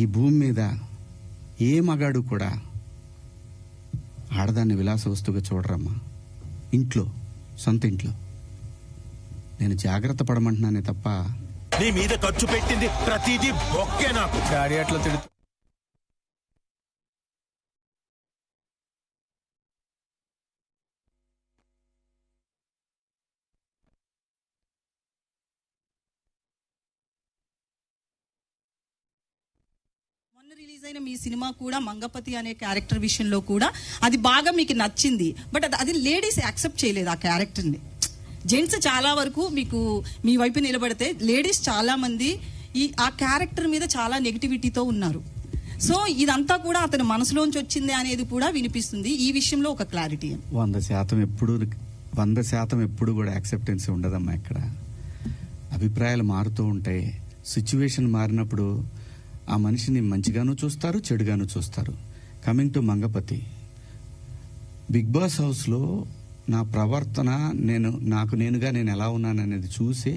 ఈ భూమి మీద ఏ మగాడు కూడా ఆడదాన్ని విలాస వస్తువుగా చూడరమ్మా. ఇంట్లో, సొంత ఇంట్లో. నేను జాగ్రత్త పడమంటున్నానే తప్ప నీ మీద ఖర్చు పెట్టింది ప్రతిదీ బొక్కే నాకు. డాడీ అట్లా తిడుతూ మొన్న రిలీజ్ అయిన మీ సినిమా కూడా మంగపతి అనే క్యారెక్టర్ విషయంలో కూడా అది బాగా మీకు నచ్చింది. బట్ అది లేడీస్ యాక్సెప్ట్ చేయలేదు ఆ క్యారెక్టర్ని. జెంట్స్ చాలా వరకు మీకు మీ వైపు నిలబడితే లేడీస్ చాలా మంది ఆ క్యారెక్టర్ మీద చాలా నెగిటివిటీతో ఉన్నారు. సో ఇదంతా కూడా అతని మనసులోంచి వచ్చింది అనేది కూడా వినిపిస్తుంది. ఈ విషయంలో ఒక క్లారిటీ. 100% ఎప్పుడు కూడా యాక్సెప్టెన్స్ ఉండదమ్మా. ఇక్కడ అభిప్రాయాలు మారుతూ ఉంటాయి. సిచ్యువేషన్ మారినప్పుడు ఆ మనిషిని మంచిగాను చూస్తారు, చెడుగాను చూస్తారు. Coming to Mangapati, big boss హౌస్లో నా ప్రవర్తన, నాకు నేనుగా నేను ఎలా ఉన్నాను అనేది చూసి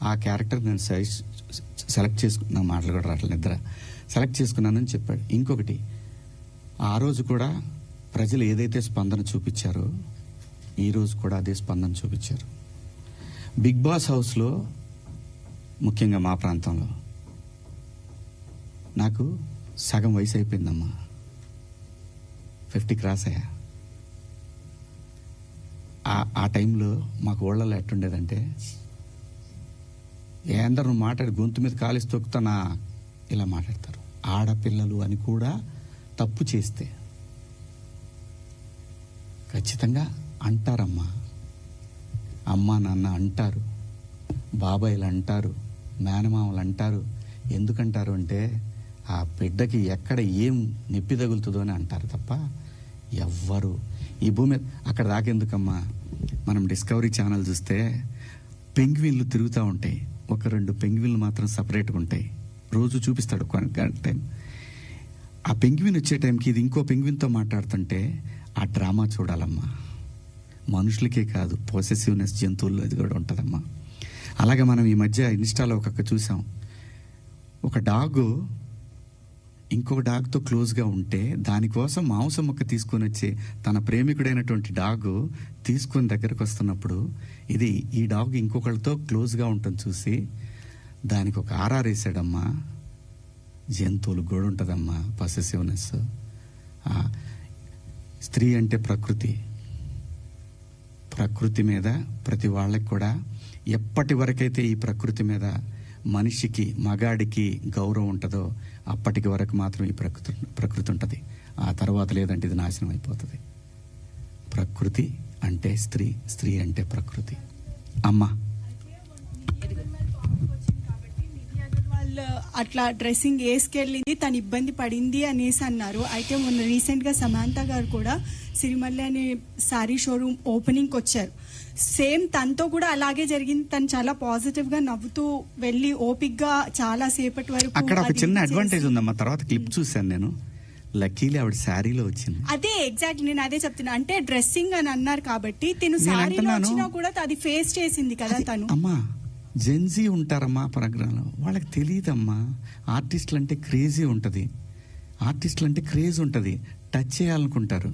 ఆ క్యారెక్టర్ నేను సెలెక్ట్ చేసుకున్నా. మాటలు కూడా రావట్లేదు, నిద్ర సెలెక్ట్ చేసుకున్నానని చెప్పాడు. ఇంకొకటి, ఆ రోజు కూడా ప్రజలు ఏదైతే స్పందన చూపించారో ఈ రోజు కూడా అదే స్పందన చూపించారు. బిగ్ బాస్ హౌస్లో ముఖ్యంగా మా ప్రాంతంలో నాకు సగం వయసు అయిపోయిందమ్మా. 50 క్రాస్ అయ్యా. ఆ టైంలో మాకు ఊళ్ళలో ఎట్టుండేదంటే, అందరూ మాట్లాడి గొంతు మీద కాలిసి తొక్కుతానా ఇలా మాట్లాడతారు. ఆడపిల్లలు అని కూడా తప్పు చేస్తే ఖచ్చితంగా అంటారమ్మా. అమ్మా నాన్న అంటారు, బాబాయిలు అంటారు, మేనమామలు అంటారు. ఎందుకంటారు అంటే ఆ బిడ్డకి ఎక్కడ ఏం నొప్పి తగులుతుందో అని అంటారు తప్ప ఎవ్వరు ఈ భూమి అక్కడ దాకెందుకమ్మా. మనం డిస్కవరీ ఛానల్ చూస్తే పెంగ్విన్లు తిరుగుతూ ఉంటాయి. 1-2 పెంగ్విన్లు మాత్రం సపరేట్గా ఉంటాయి. రోజు చూపిస్తాడు టైం. ఆ పెంగ్విన్ వచ్చే టైంకి ఇది ఇంకో పెంగ్విన్తో మాట్లాడుతుంటే ఆ డ్రామా చూడాలమ్మా. మనుషులకే కాదు, పొసెసివ్నెస్ జంతువుల్లో అది కూడా ఉంటుందమ్మా. అలాగే మనం ఈ మధ్య ఇన్స్టాలో చూసాం. ఒక డాగు ఇంకొక డాగ్తో క్లోజ్గా ఉంటే దానికోసం మాంసం ముక్క తీసుకొని వచ్చి తన ప్రేమికుడైనటువంటి డాగు తీసుకొని దగ్గరకు వస్తున్నప్పుడు ఈ డాగ్ ఇంకొకళ్ళతో క్లోజ్గా ఉంటుంది చూసి దానికి ఒక ఆర్ఆర్ వేసాడమ్మా. జంతువులు కూడా ఉంటుందమ్మా పొసెసివ్నెస్. స్త్రీ అంటే ప్రకృతి మీద ప్రతి వాళ్ళకి కూడా ఎప్పటి వరకైతే ఈ ప్రకృతి మీద మనిషికి, మగాడికి గౌరవం ఉంటుందో అప్పటికి వరకు మాత్రం ఈ ప్రకృతి ఉంటుంది. ఆ తర్వాత లేదంటే ఇది నాశనం అయిపోతుంది. ప్రకృతి అంటే స్త్రీ, స్త్రీ అంటే ప్రకృతి. అమ్మ అట్లా డ్రెస్సింగ్ వేసుకెళ్ళింది, తను ఇబ్బంది పడింది అనేసి అన్నారు. అయితే మొన్న రీసెంట్గా సమాంత గారు కూడా సిరిమల్లి అనే శారీ షోరూమ్ ఓపెనింగ్కి వచ్చారు. సేమ్ తనతో కూడా అలాగే జరిగింది. తను చాలా పాజిటివ్ గా నవ్వుతూ వెళ్ళి ఓపిక్ గా చాలా సేపటి వరకు. అక్కడ ఒక చిన్న అడ్వాంటేజ్ ఉందమ్మా. తర్వాత క్లిప్ చూశాను నేను. లక్కీలీ ఆవిడ శారీలో వచ్చింది. అదే ఎగ్జాక్ట్లీ నేను అదే చెప్తున్నా. అంటే డ్రెస్సింగ్ అని అన్నారు కాబట్టి తిను శారీలో వచ్చినా కూడా అది ఫేస్ చేసింది కదా తను. అమ్మా జెన్జీ ఉంటారమ్మా ప్రోగ్రాంలో, వాళ్ళకి తెలియదమ్మా. ఆర్టిస్టులు అంటే క్రేజీ ఉంటుంది, ఆర్టిస్టులు అంటే క్రేజ్ ఉంటుంది, టచ్ చేయాలనుకుంటారు.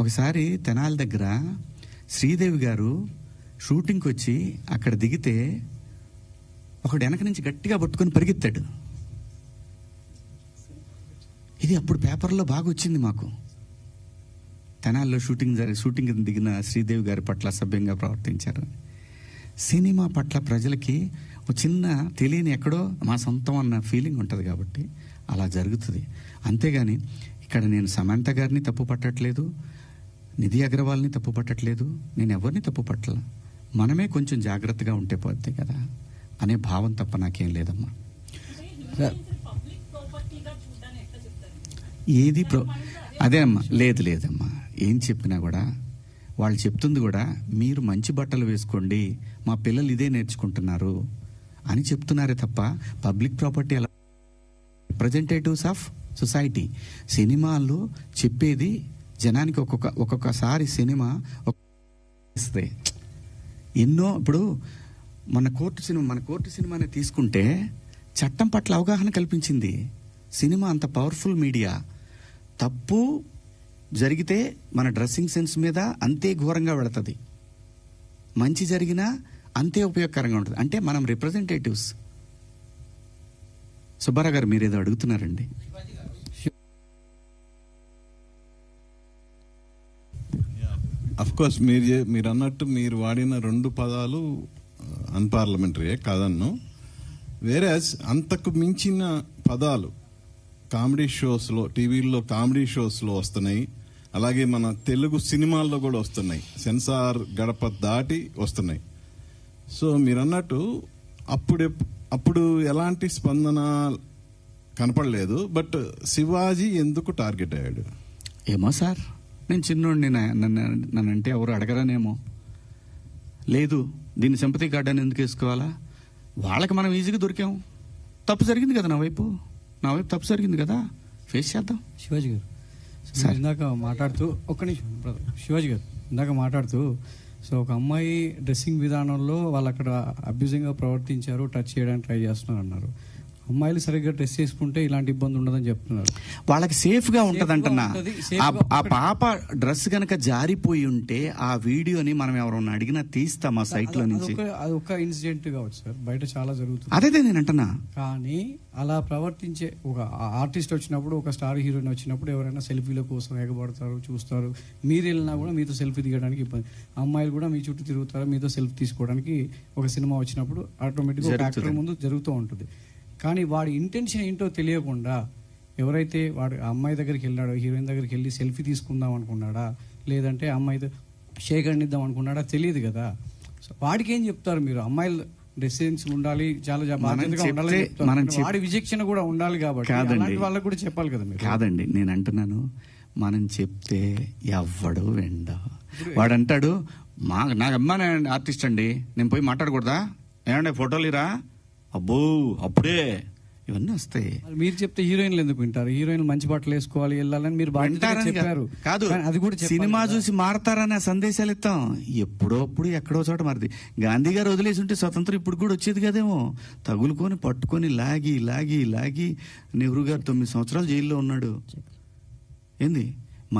ఒకసారి తెనాలి దగ్గర శ్రీదేవి గారు షూటింగ్కి వచ్చి అక్కడ దిగితే ఒకడు వెనక నుంచి గట్టిగా పట్టుకొని పరిగెత్తాడు. ఇది అప్పుడు పేపర్లో బాగా వచ్చింది మాకు. తెనాల్లో షూటింగ్ దిగిన శ్రీదేవి గారి పట్ల అసభ్యంగా ప్రవర్తించారు. సినిమా పట్ల ప్రజలకి ఒక చిన్న తెలియని ఎక్కడో మా సొంతం అన్న ఫీలింగ్ ఉంటుంది కాబట్టి అలా జరుగుతుంది. అంతేగాని ఇక్కడ నేను సమంత గారిని తప్పు పట్టట్లేదు, నిధి అగర్వాల్ని తప్పు పట్టట్లేదు, నేను ఎవరిని తప్పు పట్టల. మనమే కొంచెం జాగ్రత్తగా ఉంటే పోద్ది కదా అనే భావం తప్ప నాకేం లేదమ్మా. ఏది అదే అమ్మా, లేదమ్మా. ఏం చెప్పినా కూడా వాళ్ళు చెప్తుంది కూడా మీరు మంచి బట్టలు వేసుకోండి, మా పిల్లలు ఇదే నేర్చుకుంటున్నారు అని చెప్తున్నారే తప్ప పబ్లిక్ ప్రాపర్టీ అలా రిప్రజెంటేటివ్స్ ఆఫ్ సొసైటీ. సినిమాల్లో చెప్పేది జనానికి ఒక్కొక్కసారి సినిమా ఎన్నో. ఇప్పుడు మన కోర్టు సినిమాని తీసుకుంటే చట్టం పట్ల అవగాహన కల్పించింది. సినిమా అంత పవర్ఫుల్ మీడియా. తప్పు జరిగితే మన డ్రెస్సింగ్ సెన్స్ మీద అంతే ఘోరంగా వెళుతుంది, మంచి జరిగినా అంతే ఉపయోగకరంగా ఉంటుంది. అంటే మనం రిప్రజెంటేటివ్స్. సుబ్బారావు గారు మీరేదో అడుగుతున్నారండి. అఫ్ కోర్స్ మీరు అన్నట్టు మీరు వాడిన 2 పదాలు అన్పార్లమెంటరీయే కాదన్ను. వేరేస్ అంతకు మించిన పదాలు కామెడీ షోస్లో, టీవీల్లో కామెడీ షోస్లో వస్తున్నాయి. అలాగే మన తెలుగు సినిమాల్లో కూడా వస్తున్నాయి, సెన్సార్ గడప దాటి వస్తున్నాయి. సో మీరు అన్నట్టు అప్పుడు ఎలాంటి స్పందన కనపడలేదు. బట్ శివాజీ ఎందుకు టార్గెట్ అయ్యాడు? ఏమో సార్, నేను చిన్నోడిని, నన్నంటే ఎవరు అడగరనేమో. లేదు, దీన్ని సింపతి కార్డు అని ఎందుకు వేసుకోవాలా? వాళ్ళకి మనం ఈజీగా దొరికాం. తప్పు జరిగింది కదా, నా వైపు తప్పు జరిగింది కదా, ఫేస్ చేద్దాం. శివాజీ గారు ఇందాక మాట్లాడుతూ, ఒక్క నిమిషం బ్రదర్, శివాజీ గారు ఇందాక మాట్లాడుతూ, సో ఒక అమ్మాయి డ్రెస్సింగ్ విధానంలో వాళ్ళు అక్కడ అబ్యూజింగ్గా ప్రవర్తించారు, టచ్ చేయడానికి ట్రై చేస్తున్నారు అన్నారు. అమ్మాయిలు సరిగ్గా డ్రెస్ చేసుకుంటే ఇలాంటి ఇబ్బంది ఉండదని చెప్తున్నారు. వాళ్ళకి సేఫ్ గా ఉంటదంటన్నా. ఆ పాప డ్రెస్ గనక జారిపోయి ఉంటే ఆ వీడియోని మనం ఎవరన్నా అడిగినా తీస్తాం ఆ సైట్ లో నుంచి. అది ఒక ఇన్సిడెంట్ కావచ్చు సార్, బయట చాలా జరుగుతుంది. అదే నేను అంటున్నా. కానీ అలా ప్రవర్తించే ఒక ఆర్టిస్ట్ వచ్చినప్పుడు, ఒక స్టార్ హీరోయిన్ వచ్చినప్పుడు ఎవరైనా సెల్ఫీల కోసం ఎగబడతారు, చూస్తారు. మీరు వెళ్ళినా కూడా మీతో సెల్ఫీ దిగడానికి ఇబ్బంది. అమ్మాయిలు కూడా మీ చుట్టూ తిరుగుతారు, మీతో సెల్ఫీ తీసుకోవడానికి. ఒక సినిమా వచ్చినప్పుడు ఆటోమేటిక్గా యాక్టర్ ముందు జరుగుతూ ఉంటుంది. కానీ వాడి ఇంటెన్షన్ ఏంటో తెలియకుండా ఎవరైతే వాడు అమ్మాయి దగ్గరికి వెళ్ళాడో, హీరోయిన్ దగ్గరికి వెళ్ళి సెల్ఫీ తీసుకుందాం అనుకున్నాడా, లేదంటే అమ్మాయితో షేక్ అండిద్దాం అనుకున్నాడా తెలియదు కదా. సో వాడికి ఏం చెప్తారు మీరు? అమ్మాయిలు డ్రెస్సింగ్స్ ఉండాలి, చాలా బాధ్యతగా ఉండాలి, వాడి విచక్షణ కూడా ఉండాలి కాబట్టి అలాంటి వాళ్ళకి కూడా చెప్పాలి కదా మీరు. కాదండి, నేను అంటున్నాను, మనం చెప్తే ఎవ్వడు వెండ. వాడు అంటాడు, నాకు అమ్మాయి ఆర్టిస్ట్ అండి, నేను పోయి మాట్లాడకూడదా, ఏమంటే ఫోటోలు ఇరా, అబ్బో అప్పుడే ఇవన్నీ వస్తాయి. మీరు చెప్తే హీరోయిన్లు ఎందుకు వింటారు? హీరోయిన్లు మంచి బట్టలు వేసుకోవాలి, వెళ్ళాలని మీరు చెప్పారు. కాదు, అది కూడా సినిమా చూసి మారతారనే సందేశాలు ఇస్తాం. ఎప్పుడోప్పుడు ఎక్కడో చోట మారింది. గాంధీ గారు వదిలేసి ఉంటే స్వతంత్రం ఇప్పుడు కూడా వచ్చేది కదేమో. తగులుకొని పట్టుకొని లాగి లాగి లాగి నెహ్రూ గారు 9 సంవత్సరాలు జైల్లో ఉన్నాడు. ఏంది,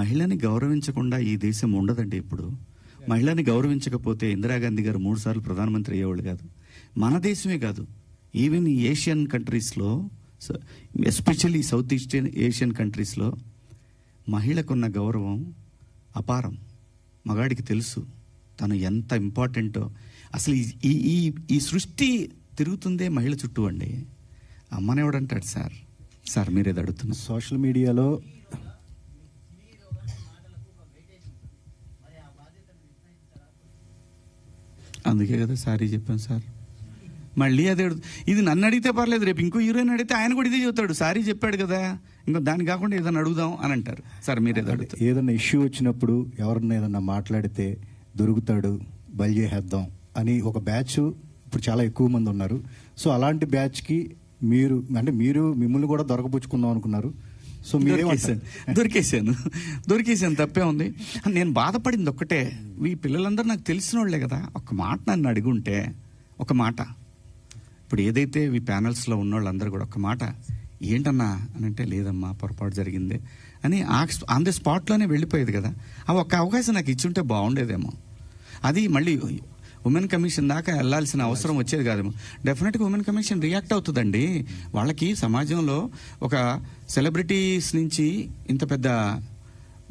మహిళని గౌరవించకుండా ఈ దేశం ఉండదండి. ఇప్పుడు మహిళని గౌరవించకపోతే ఇందిరాగాంధీ గారు 3 సార్లు ప్రధానమంత్రి అయ్యేవాళ్ళు కాదు. మన దేశమే కాదు, ఈవెన్ ఈ ఏషియన్ కంట్రీస్లో, ఎస్పెషల్లీ సౌత్ ఈస్ట్ ఏషియన్ కంట్రీస్లో మహిళకున్న గౌరవం అపారం. మగాడికి తెలుసు తను ఎంత ఇంపార్టెంటో. అసలు ఈ సృష్టి తిరుగుతుందే మహిళ చుట్టూ అండి. అమ్మనేవాడంటాడు సార్ మీరేది అడుగుతున్నారు. సోషల్ మీడియాలో అందుకే కదా సారీ చెప్పాను సార్. మళ్ళీ అదే ఇది నన్ను అడిగితే పర్లేదు, రేపు ఇంకో హీరోయిన్ అడిగితే ఆయన కూడా ఇదే చెబుతాడు, సారీ చెప్పాడు కదా, ఇంకో దాని కాకుండా ఏదైనా అడుగుదాం అని అంటారు. సార్ మీరు ఏదైనా ఇష్యూ వచ్చినప్పుడు ఎవరన్నా ఏదన్నా మాట్లాడితే దొరుకుతాడు, బలి చేసేద్దాం అని ఒక బ్యాచ్ ఇప్పుడు చాలా ఎక్కువ మంది ఉన్నారు. సో అలాంటి బ్యాచ్కి మీరు మిమ్మల్ని కూడా దొరకపుచ్చుకుందాం అనుకున్నారు. సో దొరికేసాను తప్పే ఉంది. నేను బాధపడింది ఒక్కటే, ఈ పిల్లలందరూ నాకు తెలిసిన వాళ్ళే కదా. ఒక మాట నన్ను అడుగుంటే, ఒక మాట, ఇప్పుడు ఏదైతే ఈ ప్యానల్స్లో ఉన్న వాళ్ళందరూ కూడా ఒక మాట ఏంటన్నా అని అంటే, లేదమ్మా పొరపాటు జరిగింది అని ఆన్ ది స్పాట్లోనే వెళ్ళిపోయేది కదా. ఆ ఒక్క అవకాశం నాకు ఇచ్చుంటే బాగుండేదేమో. అది మళ్ళీ ఉమెన్ కమిషన్ దాకా వెళ్లాల్సిన అవసరం వచ్చేది కాదేమో. డెఫినెట్గా ఉమెన్ కమిషన్ రియాక్ట్ అవుతుందండి. వాళ్ళకి సమాజంలో ఒక సెలబ్రిటీస్ నుంచి ఇంత పెద్ద,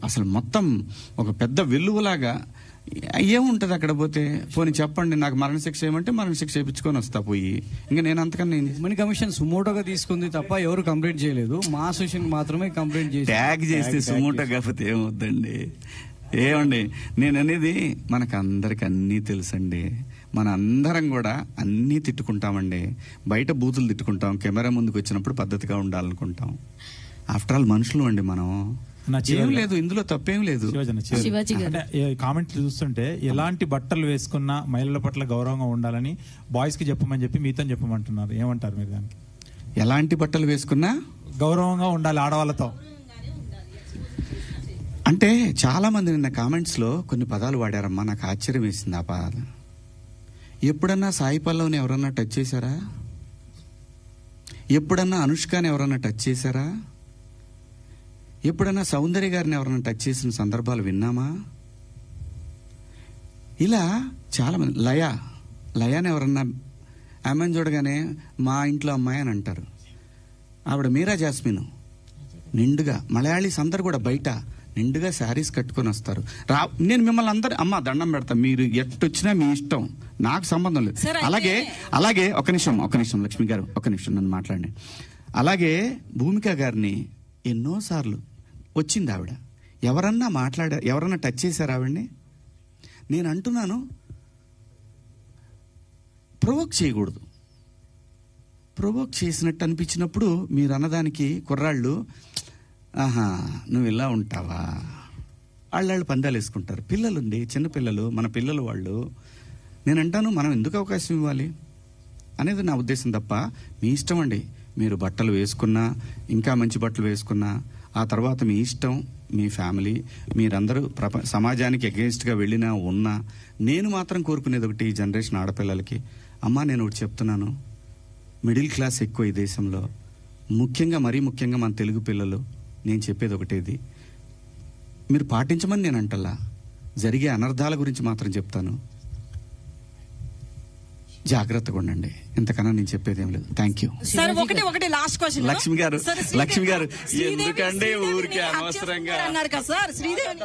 అసలు మొత్తం ఒక పెద్ద వెల్లువలాగా ఏముంటుంది అక్కడ పోతే. పోనీ చెప్పండి, నాకు మరణశిక్ష ఏమంటే మరణశిక్ష చేయించుకొని వస్తా పోయి. ఇంకా నేను అంతకన్నా ఉమెన్ కమిషన్ సుమోటోగా తీసుకుంది తప్ప ఎవరు కంప్లైంట్ చేయలేదు. మా అసోసియేషన్ మాత్రమే కంప్లైంట్ చేసి ట్యాగ్ చేస్తే సుమోటో కాకపోతే ఏమవుద్దండి. ఏమండి నేను అనేది, మనకు అందరికి అన్నీ తెలుసండి. మన అందరం కూడా అన్నీ తిట్టుకుంటామండి. బయట బూతులు తిట్టుకుంటాం, కెమెరా ముందుకు వచ్చినప్పుడు పద్ధతిగా ఉండాలనుకుంటాం. ఆఫ్టర్ ఆల్ మనుషులు అండి మనం. ఏం లేదు ఇందులో, తప్పేం లేదు. కామెంట్లు చూస్తుంటే ఎలాంటి బట్టలు వేసుకున్నా మహిళల పట్ల గౌరవంగా ఉండాలని బాయ్స్ కి చెప్పమని చెప్పి మీతో చెప్పమంటున్నారు. ఏమంటారు మీరు దానికి? ఎలాంటి బట్టలు వేసుకున్నా గౌరవంగా ఉండాలి ఆడవాళ్ళతో అంటే చాలా మంది నిన్న కామెంట్స్ లో కొన్ని పదాలు వాడారమ్మా. నాకు ఆశ్చర్యం వేసింది ఆ పదాలు. ఎప్పుడన్నా సాయి పల్లవిని ఎవరన్నా టచ్ చేశారా? ఎప్పుడన్నా అనుష్కని ఎవరన్నా టచ్ చేశారా? ఎప్పుడైనా సౌందర్య గారిని ఎవరైనా టచ్ చేసిన సందర్భాలు విన్నామా? ఇలా చాలా మంది లయాని ఎవరన్నా ఆమెను చూడగానే మా ఇంట్లో అమ్మాయి అని అంటారు. ఆవిడ మీరా జాస్మిన్ నిండుగా, మలయాళీస్ అందరు కూడా బయట నిండుగా శారీస్ కట్టుకొని వస్తారు. నేను మిమ్మల్ని అందరు అమ్మ దండం పెడతా, మీరు ఎట్టొచ్చినా మీ ఇష్టం, నాకు సంబంధం లేదు. అలాగే ఒక నిమిషం లక్ష్మి గారు, ఒక నిమిషం నన్ను మాట్లాడండి. అలాగే భూమిక గారిని ఎన్నోసార్లు వచ్చింది ఆవిడ. ఎవరన్నా టచ్ చేశారు ఆవిడ్ని? నేను అంటున్నాను, ప్రొవోక్ చేయకూడదు. ప్రొవోక్ చేసినట్టు అనిపించినప్పుడు మీరు అన్నదానికి కుర్రాళ్ళు, ఆహా నువ్వు ఇలా ఉంటావా, వాళ్ళు పందాలు వేసుకుంటారు. పిల్లలుండి, చిన్నపిల్లలు, మన పిల్లలు వాళ్ళు. నేను అంటాను, మనం ఎందుకు అవకాశం ఇవ్వాలి అనేది నా ఉద్దేశం తప్ప, మీ ఇష్టం అండి. మీరు బట్టలు వేసుకున్నా, ఇంకా మంచి బట్టలు వేసుకున్నా, ఆ తర్వాత మీ ఇష్టం, మీ ఫ్యామిలీ, మీరందరూ సమాజానికి అగేన్స్ట్గా వెళ్ళినా ఉన్నా, నేను మాత్రం కోరుకునేది ఒకటి, ఈ జనరేషన్ ఆడపిల్లలకి, అమ్మా నేను ఒకటి చెప్తున్నాను, మిడిల్ క్లాస్ ఎక్కువ ఈ దేశంలో, మరీ ముఖ్యంగా మన తెలుగు పిల్లలు. నేను చెప్పేది ఒకటేది, మీరు పాటించమని నేను అంటల్లా, జరిగే అనర్థాల గురించి మాత్రం చెప్తాను. జాగ్రత్తగా ఉండండి, ఇంతకన్నా నేను చెప్పేది ఏం లేదు. Thank you. ఒకటి లాస్ట్ క్వశ్చన్. లక్ష్మి గారు ఎందుకంటే ఊరికే అనవసరంగా అన్నారు కదా సార్ శ్రీదేవి.